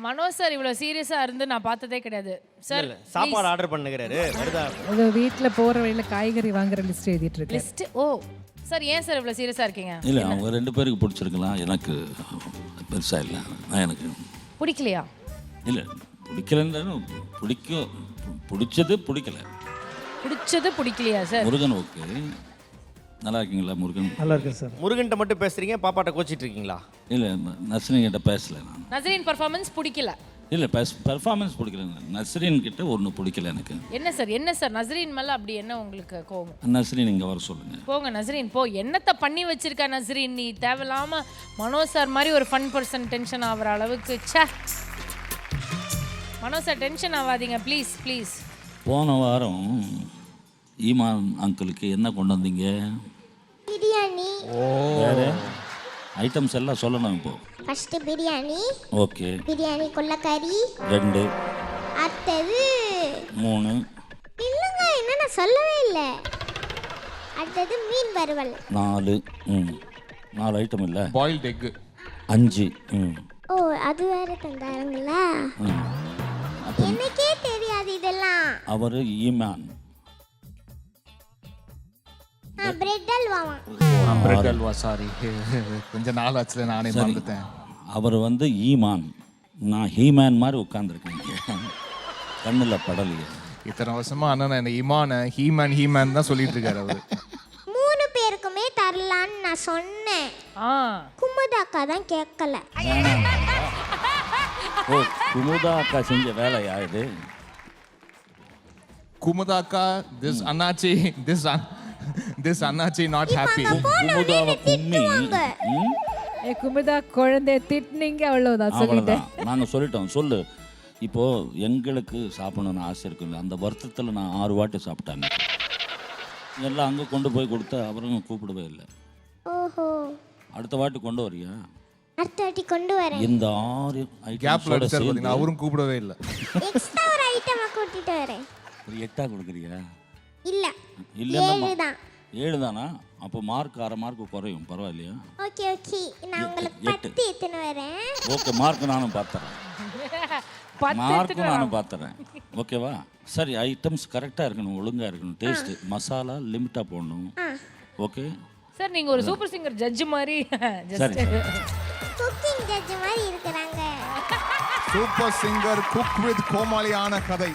Manoj sir இவ்வளோ சீரியஸாக இருந்து நான் பார்த்ததே கிடையாது சார். சாப்பாடு ஆர்டர் பண்ணுகிறாரு வருதா? அது வீட்டில் போகிற வழியில் காய்கறி வாங்குற லிஸ்ட் எழுதிட்டு இருக்கேன். லிஸ்ட் ஓ சார் ஏன் சார் இவ்வளோ சீரியஸாக இருக்கீங்க? இல்லை அவங்க 2 பேருக்கு பிடிச்சிருக்கலாம், எனக்கு பெருசாக இல்லை. நான் எனக்கு பிடிக்கலையா? இல்லை பிடிக்கலன்னு பிடிச்சது பிடிக்கல. பிடிச்சது பிடிக்கலையா சார்? முருகன் ஓகே. நல்லா இருக்கீங்களா முருகன்? நல்லா இருக்கேன் சார். முருகன்ட்ட மட்டும் பேசுறீங்க, பாப்பாட்ட கோச்சிட்டு இருக்கீங்களா? இல்லை நஸ்ரீன் கிட்ட பேசல நான். நஸ்ரீன் பர்ஃபார்மன்ஸ் பிடிக்கல? இல்லை பெர்ஃபார்மன்ஸ் பிடிக்கல. நஸ்ரீன் கிட்ட ஒன்று பிடிக்கல எனக்கு. என்ன சார் நஸ்ரீன் மேலே அப்படி என்ன உங்களுக்கு கோவம்? நஸ்ரீன் இங்கே வர சொல்லுங்க. போங்க நஸ்ரீன் போ. என்னத்தை பண்ணி வச்சிருக்க நஸ்ரீன் நீ? தேவையில்லாம மனோஜ் சார் மாதிரி ஒரு ஃபன் பர்சன் டென்ஷன் ஆகிற அளவுக்கு. சே மனோஜ் சார் டென்ஷன் ஆகாதீங்க ப்ளீஸ் ப்ளீஸ். போன வாரம் ஈமான் அங்கிளுக்கு என்ன கொண்டு வந்தீங்க? பிரியாணி. வேற ஐட்டம்ஸ் எல்லாம் சொல்லணும் இப்போ. ஃபர்ஸ்ட் பிரியாணி. ஓகே. பிரியாணி கொள்ளக்கறி 2. அடுத்தது 3. இல்லைங்க என்ன நான் சொல்லவே இல்லை. அடுத்தது மீன் வறுவல் 4. 4 ஐட்டம் இல்லை. Boiled egg 5. ஓ அது வேற தந்தாருங்களா? எனக்கே தெரியாது இதெல்லாம். அவர் ஈமான் பிரெட் அல்வாவா? பிரெட் அல்வா சாரி கொஞ்ச நாள் ஆச்சுல நானே மறந்துட்டேன். அவர் வந்து ஈமான், நான் ஹீமேன் மாதிரி உட்காந்துருக்கேன். கண்ணில் படலையே. இத்தனை வருஷமா அண்ணன் என்ன இமான ஹீமேன் தான் சொல்லிட்டு இருக்காரு அவரு. 3 பேருக்குமே தரலான்னு நான் சொன்னேன். குமுதாக்கா தான் கேட்கல. ஓ குமுதா அக்கா செஞ்ச வேலையா இது? குமுதாக்கா this அண்ணாச்சி not happy. குமுதாவை கும்மி குமுதா குழந்தைய திட்டினீங்க அவ்வளோதான் சொல்லிட்டேன். அவ்வளோதான் நாங்கள் சொல்லிட்டோம். சொல்லு இப்போது எங்களுக்கு சாப்பிடணும்னு ஆசை இருக்குல்ல, அந்த வருத்தத்தில் நான் 6 வாட்டி சாப்பிட்டாங்க. எல்லாம் அங்கே கொண்டு போய் கொடுத்தா அவரும் கூப்பிடவே இல்லை. ஓஹோ அடுத்த வாட்டி கொண்டு வரியா? அடுத்த வாட்டி கொண்டு வரேன். இந்த 6 கேப்ல ஐட்டம் அடிச்சாரு அவரும் கூப்பிடவே இல்லை. எக்ஸ்ட்ரா ஒரு ஐட்டம் கூட்டிட்டு வரேன். ஒரு 8 கொடுக்குறியா? இல்ல இல்லைன்னா 7 தான். 7 தானா? அப்போ மார்க் 1/2 மார்க் குறையும், பரவாயில்லையா? ஓகே ஓகே நான் உங்களுக்கு 10 எத்தனை வரேன். ஓகே மார்க் நானும் பார்த்துறேன். மார்க்கும் நானும் பார்த்துறேன். ஓகேவா? சரி ஐட்டம்ஸ் கரெக்டாக இருக்கணும், ஒழுங்காக இருக்கணும், டேஸ்ட்டு மசாலா லிமிட்டாக போடணும். ஓகே சார் நீங்கள் ஒரு சூப்பர் சிங்கர் ஜட்ஜ் மாதிரி சரி குக்கிங் ஜட்ஜ் மாதிரி இருக்கறாங்க. சூப்பர் சிங்கர் குக் வித் கோமாளியான கதை.